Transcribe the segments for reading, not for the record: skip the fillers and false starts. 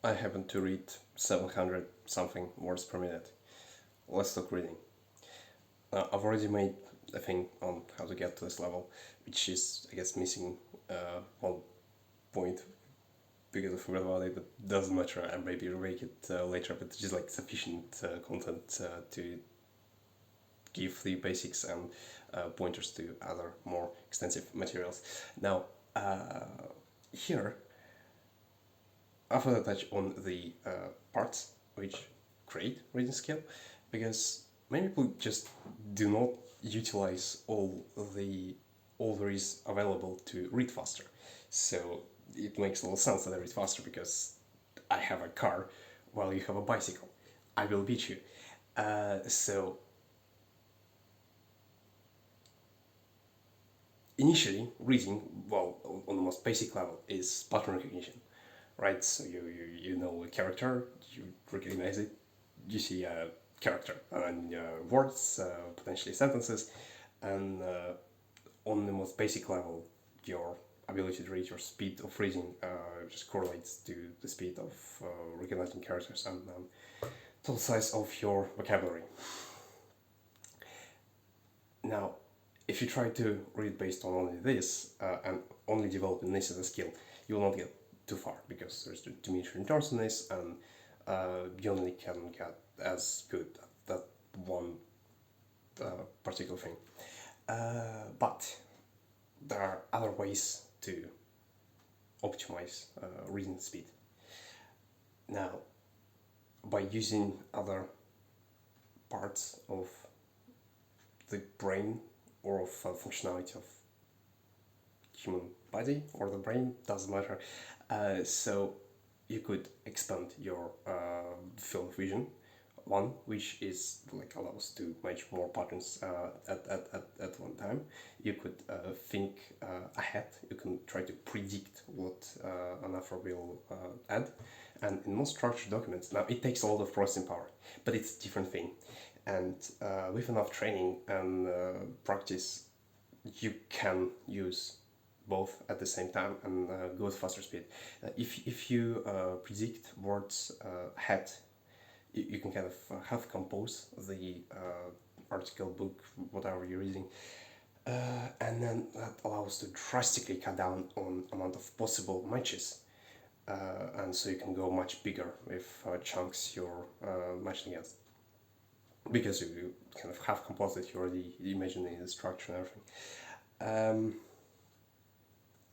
I happen to read 700 something words per minute. Let's stop reading. I've already made a thing on how to get to this level, which is, I guess, missing one point because I forgot about it, but doesn't matter. I maybe remake it later, but just like sufficient content to give the basics and pointers to other more extensive materials. Now, here, after I touch on the parts which create reading skill, because many people just do not utilize all there is available to read faster. So it makes a little sense that I read faster because I have a car while you have a bicycle. I will beat you. So initially, reading, well, on the most basic level, is pattern recognition, right? So you know a character, you recognize it, you see a character, and words, potentially sentences, and on the most basic level, your ability to read, your speed of reading just correlates to the speed of recognizing characters and total size of your vocabulary. Now, if you try to read based on only this and only developing this as a skill, you will not get too far because there's diminishing returns on this, and you only can get as good at that one particular thing. But there are other ways to optimize reading speed. Now, by using other parts of the brain or of functionality of human body or the brain, doesn't matter. So you could expand your field of vision. One, which is like allows to match more patterns at one time. You could think ahead. You can try to predict what an author will add. And in most structured documents, now it takes a lot of processing power, but it's a different thing. And with enough training and practice, you can use both at the same time and go at faster speed. If you predict words ahead, you can kind of have compose the article, book, whatever you're reading, and then that allows to drastically cut down on amount of possible matches, and so you can go much bigger with chunks you're matching against because you kind of have composed it, you already imagining the structure and everything.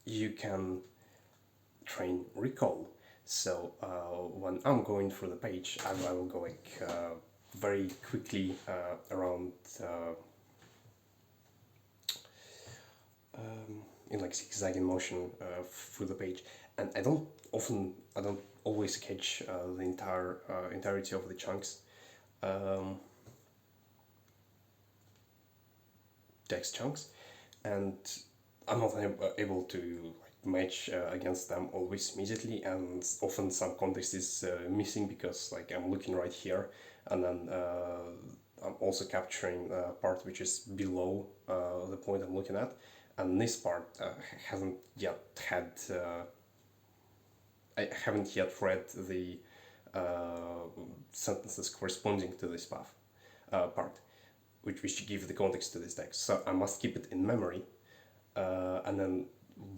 You can train recall. So when I'm going through the page, I will go like very quickly around in like zigzagging motion through the page, and I don't always catch the entirety of the chunks. Text chunks, and I'm not able to match against them always immediately, and often some context is missing because like I'm looking right here, and then I'm also capturing a part which is below the point I'm looking at, and this part hasn't yet had. I haven't yet read the sentences corresponding to this path part, which give the context to this text. So I must keep it in memory, and then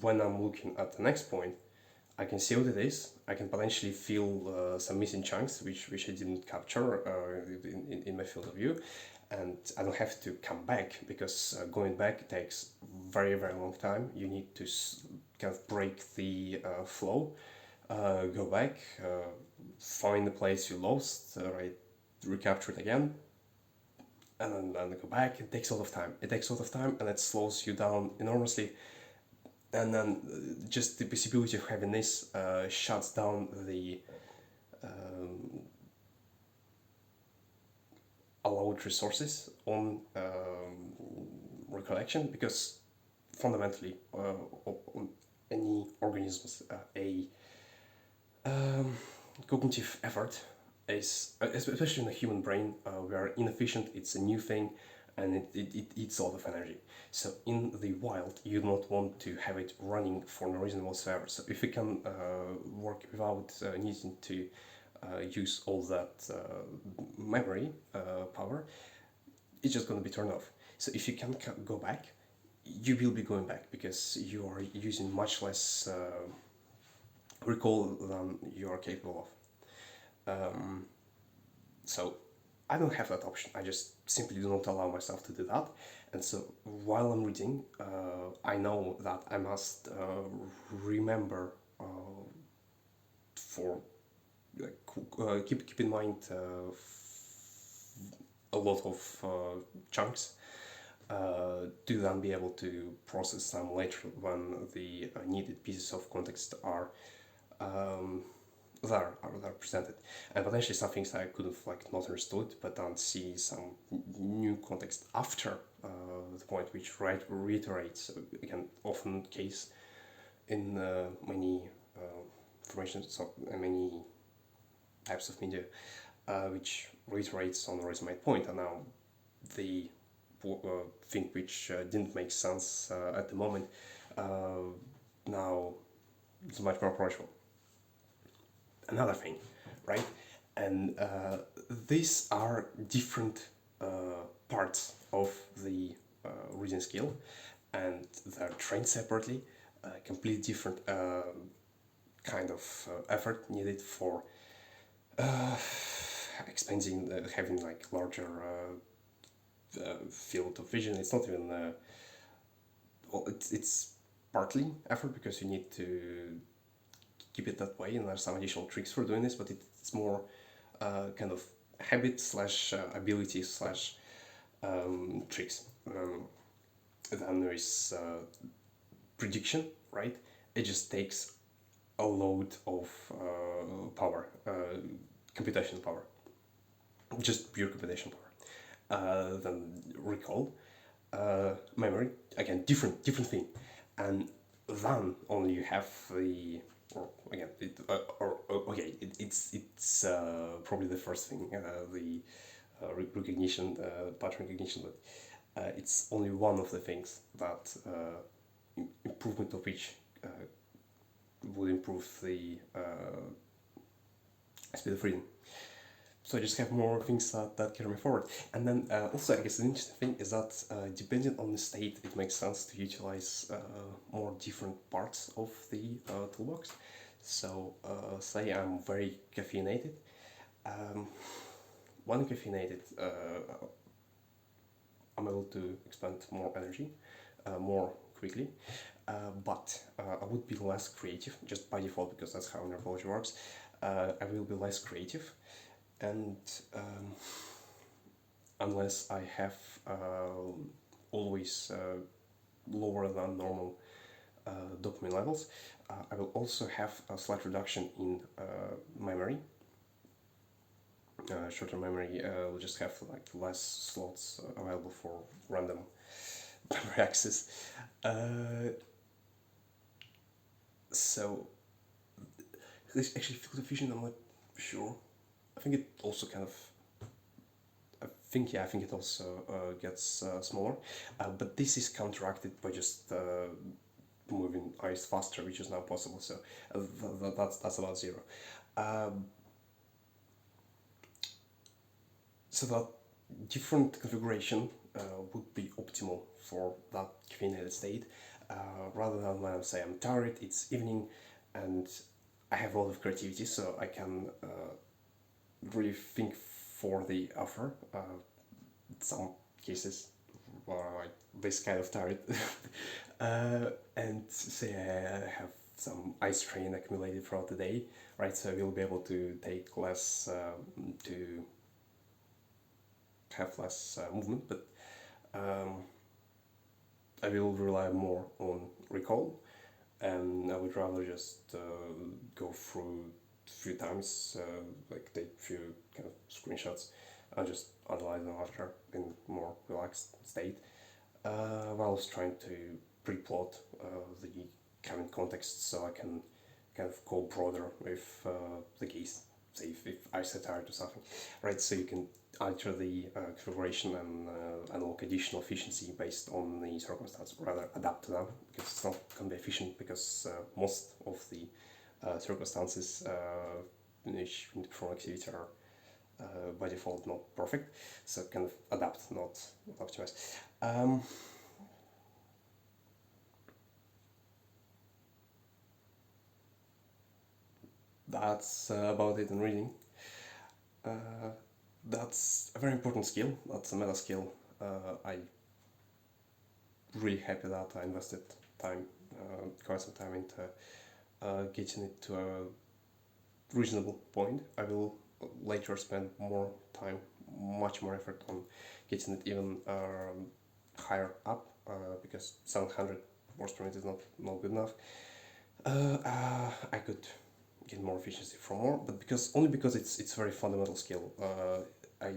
when I'm looking at the next point, I can see what it is. I can potentially feel some missing chunks which I didn't capture in my field of view, and I don't have to come back because going back takes very long time. You need to kind of break the flow, go back, find the place you lost, right, recapture it again, and then go back. It takes a lot of time. And it slows you down enormously. And then just the possibility of having this shuts down the allowed resources on recollection, because fundamentally on any organism's a cognitive effort is, especially in the human brain, we are inefficient. It's a new thing, and it eats a lot of energy. So in the wild, you don't want to have it running for no reason whatsoever. So if you can work without needing to use all that memory power, it's just going to be turned off. So if you can go back, you will be going back because you are using much less recall than you are capable of. So I don't have that option. I just simply do not allow myself to do that. And so while I'm reading, I know that I must remember for keep in mind a lot of chunks to then be able to process them later when the needed pieces of context are that are presented, and potentially some things I could have like not understood, but then see some new context after the point, which reiterates again often case in many information, so many types of media, which reiterates on the original point, and now the thing which didn't make sense at the moment now it's much more approachable. Another thing, right? And these are different parts of the reading skill, and they're trained separately, completely different kind of effort needed for expanding, having like larger field of vision. It's not even well, it's partly effort because you need to keep it that way, and there's some additional tricks for doing this, but it's more kind of habit slash ability slash tricks. Then there is prediction, right? It just takes a load of power, computational power, just pure computational power. Then recall, memory, again different thing, and then only you have the again it's probably the first thing, the recognition, pattern recognition, but it's only one of the things that improvement of which will improve the speed of reading. So I just have more things that carry me forward. And then also, I guess the interesting thing is that depending on the state, it makes sense to utilize more different parts of the toolbox. So say I'm very caffeinated. When caffeinated, I'm able to expend more energy more quickly. But I would be less creative, just by default, because that's how neurology works. I will be less creative, and unless I have always lower than normal dopamine levels, I will also have a slight reduction in memory. Shorter memory will just have like less slots available for random memory access. So actually, field of vision, I'm not sure. I think it also kind of. I think it also gets smaller, but this is counteracted by just moving eyes faster, which is now possible. So that's about zero. So that different configuration would be optimal for that caffeinated state, rather than when I say I'm tired, it's evening, and I have a lot of creativity, so I can really think for the offer. Some cases were like this kind of tired, and say I have some eye strain accumulated throughout the day, right? So I will be able to take less to have less movement, but I will rely more on recall, and I would rather just go through a few times, like take a few kind of screenshots and just analyze them after in more relaxed state, while I was trying to pre-plot the current context so I can kind of go broader with the case, say if I set tired or something, right? So you can alter the configuration and unlock additional efficiency based on the circumstance, rather adapt to them, because it's not going to be efficient, because most of the circumstances in which we perform activity are by default not perfect, so kind of adapt, not optimize. That's about it in reading. That's a very important skill. That's a meta skill. I really happy that I invested time, quite some time into getting it to a reasonable point. I will later spend more time, much more effort on getting it even higher up, because 700 words per minute is not good enough. I could get more efficiency from more, but only because it's a very fundamental skill. I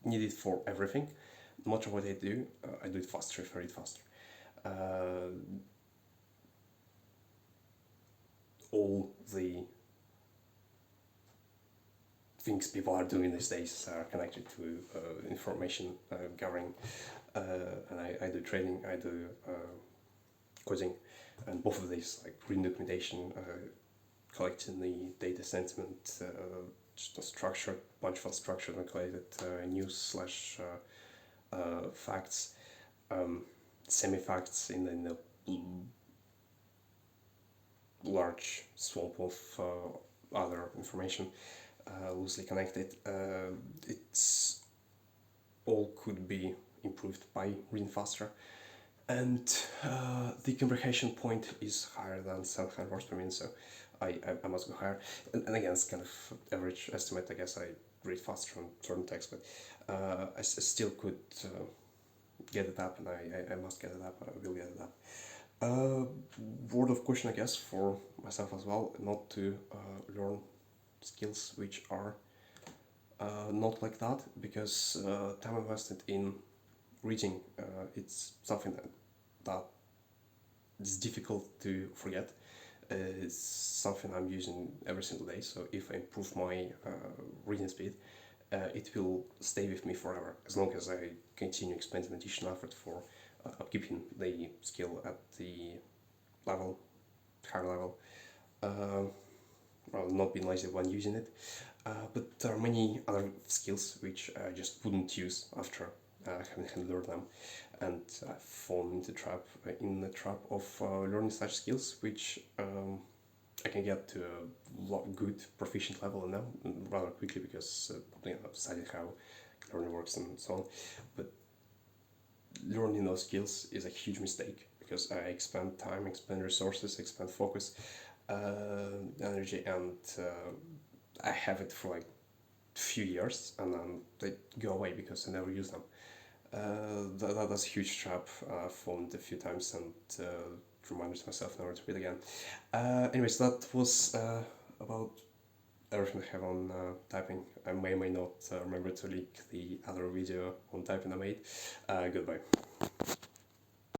need it for everything. Much of what I do it faster if I read faster. All the things people are doing these days are connected to information gathering, and I do trading, I do coding, and both of these, like reading documentation, collecting the data sentiment, just a structured, bunch of unstructured and collated news slash facts, semi-facts in the large swamp of other information, loosely connected. It's all could be improved by reading faster, and the comprehension point is higher than 700 words per minute, so I must go higher. And again, it's kind of average estimate. I guess I read faster on certain text, but I still could get it up, and I must get it up. I will get it up. Word of caution, I guess, for myself as well, not to learn skills which are not like that, because time invested in reading, it's something that is difficult to forget. It's something I'm using every single day, so if I improve my reading speed, it will stay with me forever, as long as I continue expending additional effort for upkeeping the skill at the higher level, well, not being lazy when using it. But there are many other skills which I just wouldn't use after having learned them, and I've fallen into the trap of learning such skills which I can get to a good proficient level in them rather quickly, because I've studied how learning works and so on. But learning those skills is a huge mistake, because I expend time, expend resources, expend focus, energy, and I have it for like a few years, and then they go away because I never use them. That's a huge trap. I've fallen a few times, and reminded myself never to read again. Anyways, that was about everything I have on typing. I may not remember to link the other video on typing I made. Goodbye.